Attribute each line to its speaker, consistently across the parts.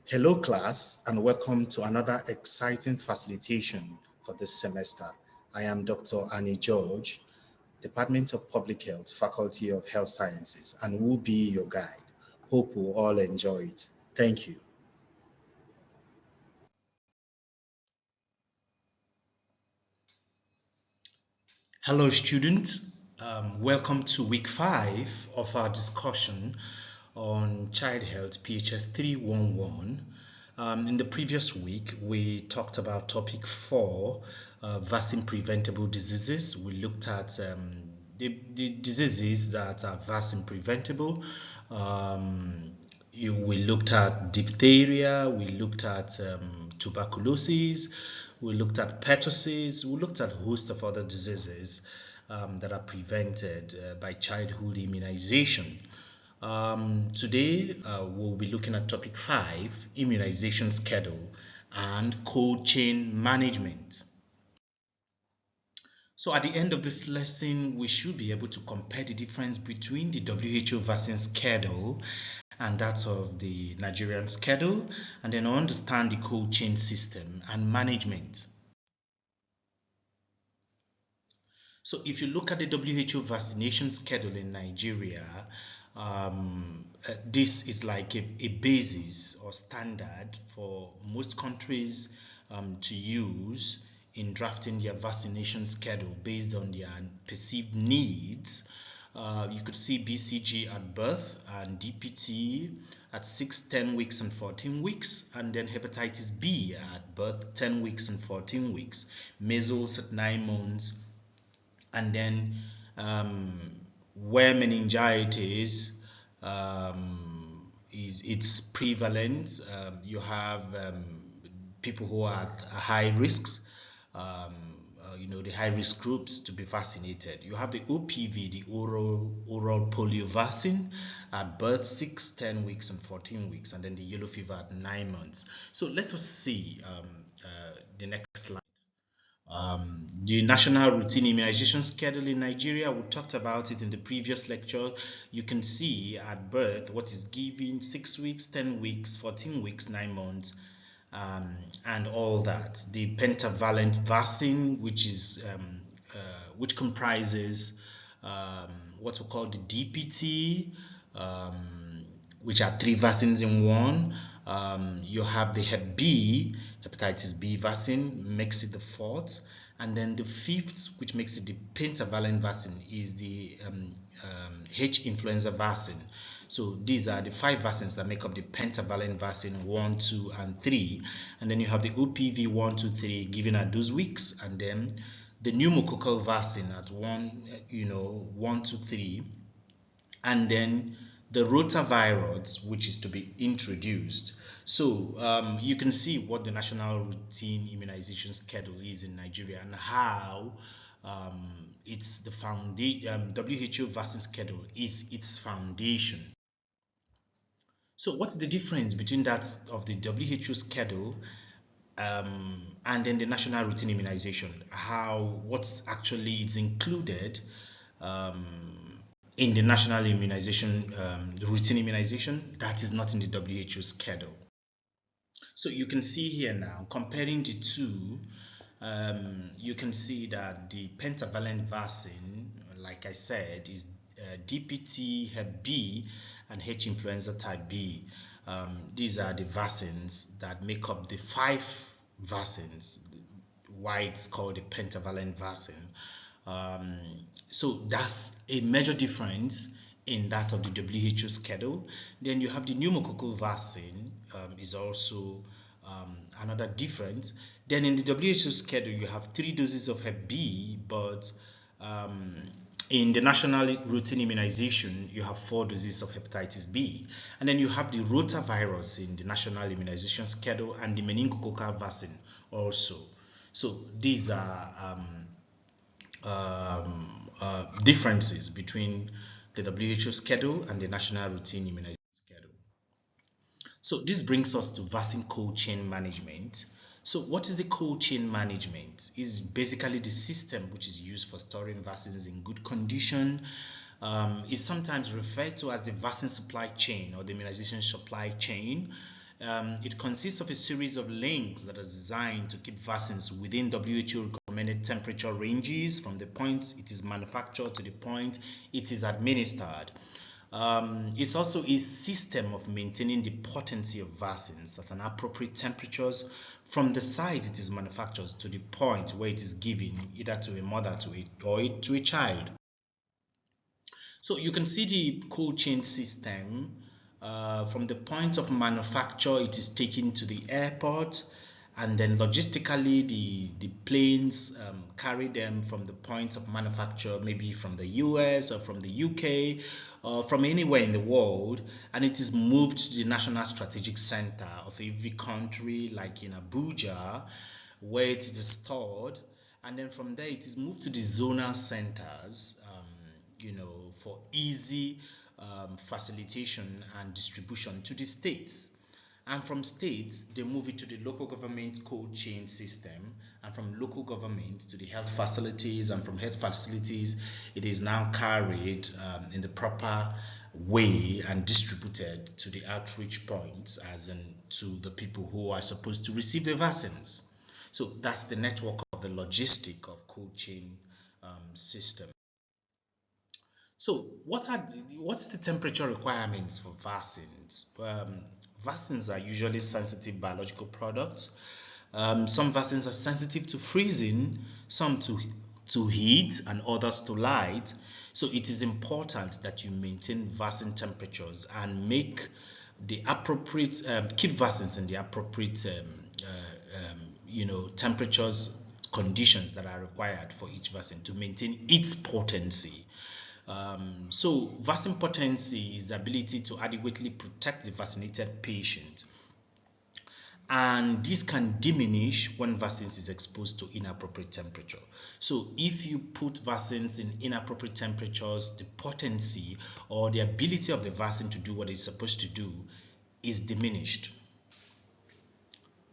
Speaker 1: Hello, class, and welcome to another exciting facilitation for this semester. I am Dr. Annie George, Department of Public Health, Faculty of Health Sciences, and will be your guide. Hope we all enjoy it. Thank you.
Speaker 2: Hello, students. Welcome to week 5 of our discussion on child health PHS 311. In the previous week, we talked about topic 4, vaccine preventable diseases. We looked at the diseases that are vaccine preventable. We looked at diphtheria, we looked at tuberculosis, we looked at pertussis, we looked at a host of other diseases that are prevented by childhood immunization. Today, we'll be looking at topic 5, immunization schedule and cold chain management. So at the end of this lesson, we should be able to compare the difference between the WHO vaccine schedule and that of the Nigerian schedule, and then understand the cold chain system and management. So if you look at the WHO vaccination schedule in Nigeria, this is like a basis or standard for most countries to use in drafting their vaccination schedule based on their perceived needs. You could see BCG at birth and DPT at 6, 10 weeks and 14 weeks, and then hepatitis B at birth, 10 weeks and 14 weeks, measles at 9 months, and then where meningitis is its prevalent, you have people who are at high risks, the high risk groups to be vaccinated. You have the OPV, the oral polio vaccine at birth, 6, 10 weeks and 14 weeks, and then the yellow fever at 9 months. So let us see the next slide. The national routine immunization schedule in Nigeria, we talked about it in the previous lecture. You can see at birth what is given: 6 weeks, 10 weeks, 14 weeks, 9 months, and all that. The pentavalent vaccine, which comprises what we call the DPT, which are 3 vaccines in one. You have the Hep B, hepatitis B vaccine, makes it the 4th, and then the 5th, which makes it the pentavalent vaccine, is the H influenza vaccine. So these are the 5 vaccines that make up the pentavalent vaccine 1, 2, and 3, and then you have the OPV 1, 2, 3 given at those weeks, and then the pneumococcal vaccine at 1, 2, 3, and then the rotavirus, which is to be introduced. So you can see what the national routine immunization schedule is in Nigeria and how it's the foundation. WHO vaccine schedule is its foundation. So what's the difference between that of the WHO schedule and then the national routine immunization? What's actually is included in the national immunization routine immunization that is not in the WHO schedule. So you can see here now, comparing the two, you can see that the pentavalent vaccine, like I said, is DPT, Hep B, and H influenza type B. These are the vaccines that make up the 5 vaccines, why it's called a pentavalent vaccine. So that's a major difference in that of the WHO schedule. Then you have the pneumococcal vaccine, is also another difference. Then in the WHO schedule, you have 3 doses of Hep B, but in the national routine immunization, you have 4 doses of hepatitis B. And then you have the rotavirus in the national immunization schedule and the meningococcal vaccine also. So these are differences between the WHO schedule and the national routine immunization schedule. So this brings us to vaccine cold chain management. So what is the cold chain management? It's basically the system which is used for storing vaccines in good condition. It's sometimes referred to as the vaccine supply chain or the immunization supply chain. It consists of a series of links that are designed to keep vaccines within WHO recommended temperature ranges from the point it is manufactured to the point it is administered. It's also a system of maintaining the potency of vaccines at an appropriate temperatures from the site it is manufactured to the point where it is given either to a mother or to a child. So you can see the cold chain system. From the point of manufacture, it is taken to the airport, and then logistically the planes carry them from the point of manufacture, maybe from the US or from the UK or from anywhere in the world, and it is moved to the national strategic center of every country, like in Abuja, where it is stored, and then from there it is moved to the zonal centers, for easy facilitation and distribution to the states. And from states, they move it to the local government cold chain system, and from local government to the health facilities, and from health facilities, it is now carried in the proper way and distributed to the outreach points, as in to the people who are supposed to receive the vaccines. So that's the network of the logistic of cold chain system. So what's the temperature requirements for vaccines? Vaccines are usually sensitive biological products. Some vaccines are sensitive to freezing, some to heat, and others to light. So it is important that you maintain vaccine temperatures and make the appropriate keep vaccines in the appropriate temperatures conditions that are required for each vaccine to maintain its potency. So vaccine potency is the ability to adequately protect the vaccinated patient, and this can diminish when vaccines is exposed to inappropriate temperature. So if you put vaccines in inappropriate temperatures, the potency or the ability of the vaccine to do what it's supposed to do is diminished.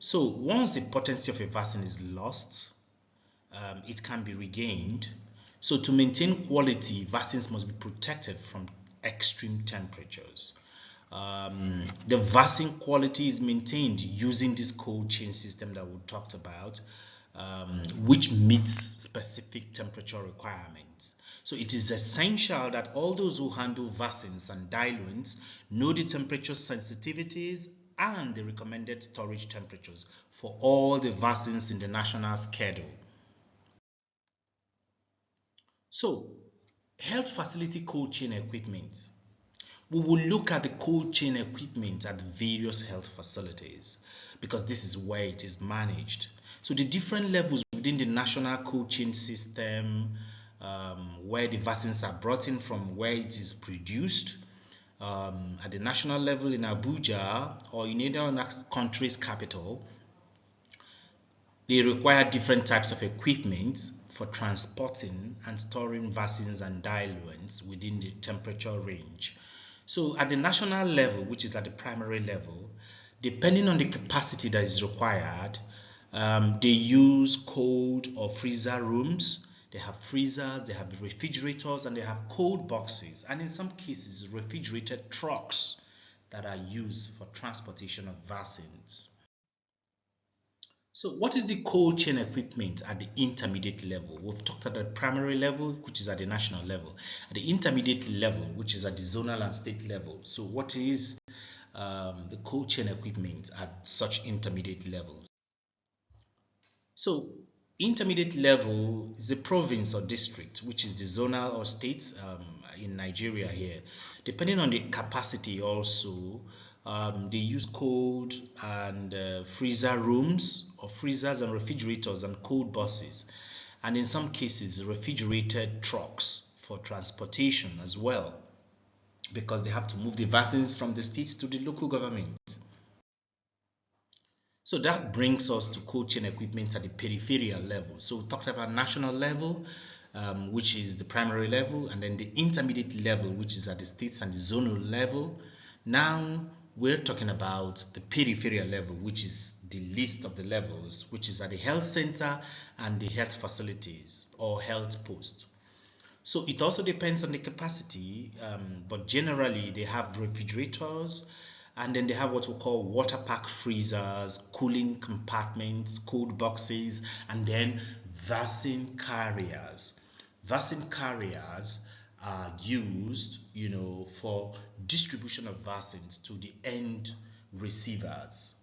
Speaker 2: So once the potency of a vaccine is lost, it can be regained. So to maintain quality, vaccines must be protected from extreme temperatures. The vaccine quality is maintained using this cold chain system that we talked about, which meets specific temperature requirements. So it is essential that all those who handle vaccines and diluents know the temperature sensitivities and the recommended storage temperatures for all the vaccines in the national schedule. So, health facility cold chain equipment. We will look at the cold chain equipment at various health facilities because this is where it is managed. So the different levels within the national cold chain system, where the vaccines are brought in from where it is produced, at the national level in Abuja or in any other country's capital, they require different types of equipment for transporting and storing vaccines and diluents within the temperature range. So at the national level, which is at the primary level, depending on the capacity that is required, they use cold or freezer rooms. They have freezers, they have refrigerators, and they have cold boxes, and in some cases refrigerated trucks that are used for transportation of vaccines. So what is the cold chain equipment at the intermediate level? We've talked at the primary level, which is at the national level. At the intermediate level, which is at the zonal and state level. So what is the cold chain equipment at such intermediate levels? So intermediate level is a province or district, which is the zonal or state in Nigeria here. Depending on the capacity also, they use cold and freezer rooms or freezers and refrigerators and cold buses, and in some cases refrigerated trucks for transportation as well, because they have to move the vaccines from the states to the local government. So that brings us to cold chain equipment at the peripheral level. So we talked about national level, which is the primary level, and then the intermediate level, which is at the states and the zonal level. Now we're talking about the peripheral level, which is the least of the levels, which is at the health center and the health facilities or health post. So it also depends on the capacity, but generally they have refrigerators And then they have what we call water pack freezers, cooling compartments, cold boxes, and then vaccine carriers. Vaccine carriers are used, for distribution of vaccines to the end receivers,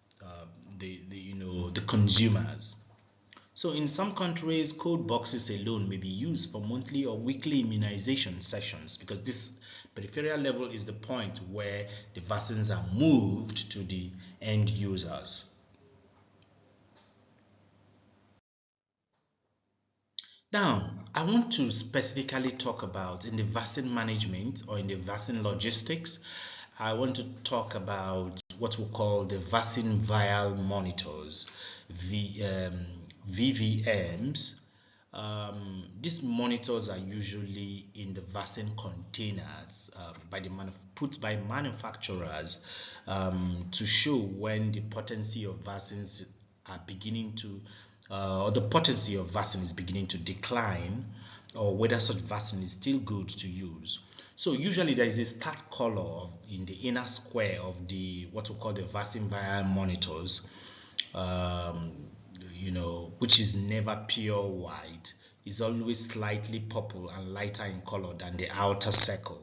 Speaker 2: the consumers. So in some countries, cold boxes alone may be used for monthly or weekly immunization sessions, because this peripheral level is the point where the vaccines are moved to the end users. Now, I want to specifically talk about in the vaccine management or in the vaccine logistics. I want to talk about what we call the vaccine vial monitors, VVMs. These monitors are usually in the vaccine containers put by manufacturers to show when the potency of vaccines are beginning to or the potency of vaccine is beginning to decline, or whether such vaccine is still good to use. So usually there is a start color in the inner square of the what we call the vaccine vial monitors, which is never pure white. It's always slightly purple and lighter in color than the outer circle.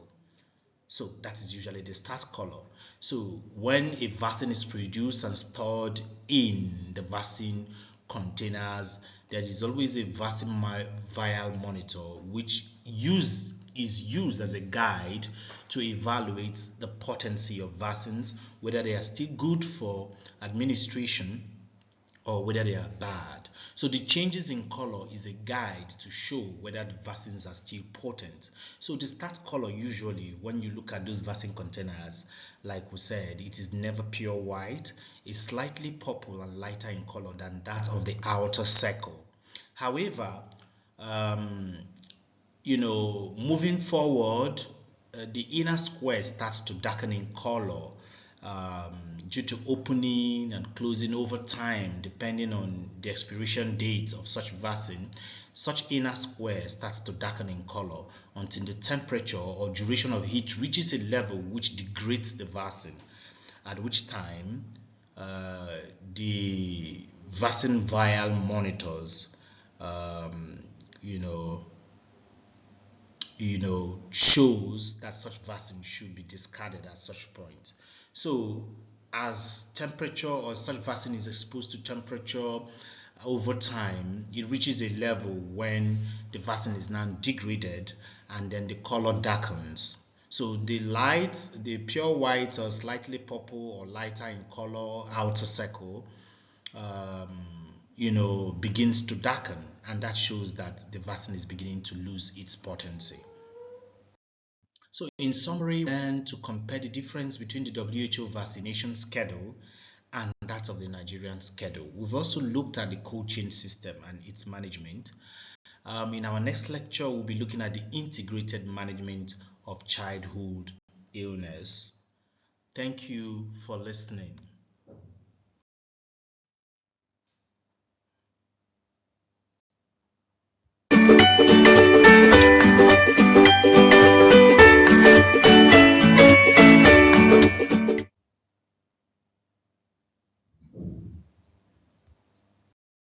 Speaker 2: So that is usually the start color. So when a vaccine is produced and stored in the vaccine containers, there is always a vaccine vial monitor which is used as a guide to evaluate the potency of vaccines, whether they are still good for administration or whether they are bad. So the changes in color is a guide to show whether the vaccines are still potent. So the start color, usually when you look at those vaccine containers, like we said, it is never pure white. It's slightly purple and lighter in color than that of the outer circle. However, moving forward, the inner square starts to darken in color due to opening and closing over time, depending on the expiration date of such vaccine. Such inner square starts to darken in color until the temperature or duration of heat reaches a level which degrades the vaccine, at which time the vaccine vial monitors shows that such vaccine should be discarded at such point. So as temperature or such vaccine is exposed to temperature over time, it reaches a level when the vaccine is now degraded and then the color darkens. So the pure white or slightly purple or lighter in color outer circle begins to darken, and that shows that the vaccine is beginning to lose its potency. So in summary, we learned to compare the difference between the WHO vaccination schedule and that of the Nigerian schedule. We've also looked at the cold chain system and its management. In our next lecture, we'll be looking at the integrated management of childhood illness. Thank you for listening.